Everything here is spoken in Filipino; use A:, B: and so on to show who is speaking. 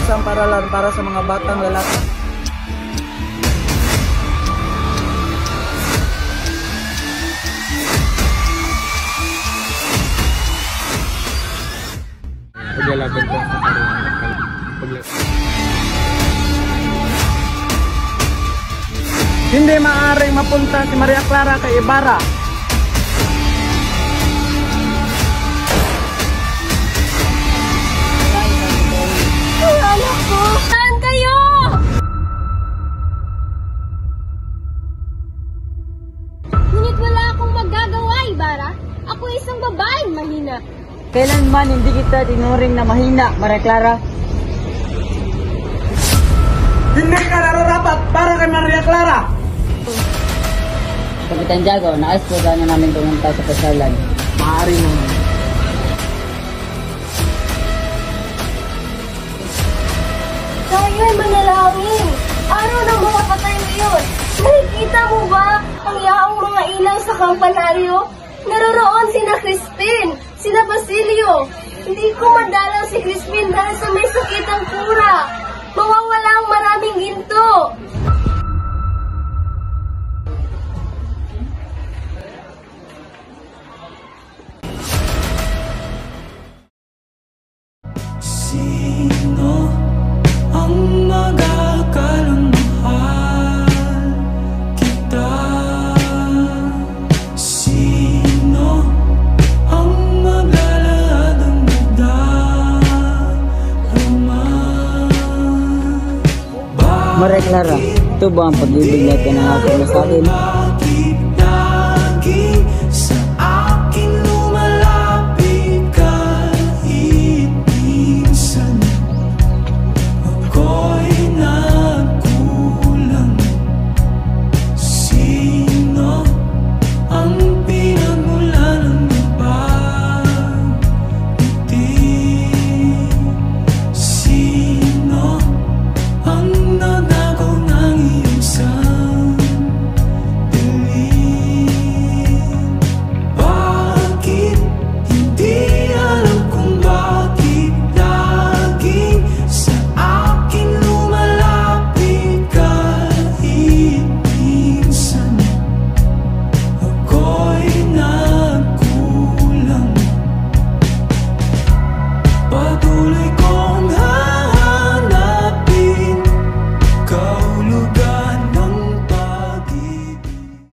A: isang paralan para sa mga batang lalaki.
B: Paglalaban ko sa karungan.
A: Hindi maaaring mapunta si Maria Clara kay Ibarra.
C: Anak ko! Saan kayo? Ngunit wala akong magagawa, Ibarra. Ako isang babaeng mahina.
A: Kailanman hindi kita tinuring na mahina, Maria Clara. Hindi ka nararapat para kay Maria Clara!
D: Kapitan Diago, nais po sana namin pumunta sa pasyalan.
A: Maaari naman.
C: Tayo ay manalangin. Araw ng mga patay ngayon. Nakikita mo ba ang yaong mga ilaw sa kampanaryo? Naroroon sina Crispin, sina Basilio. Hindi ko madalaw si Crispin dahil sa may sakit ang kura. Mawawala ang maraming ginto.
E: Sino ang magagalang mahal kita? Sino ang maglalahad ng darama?
D: Maria Clara, ito ba ang pag-ibig na pinangako mo sa akin?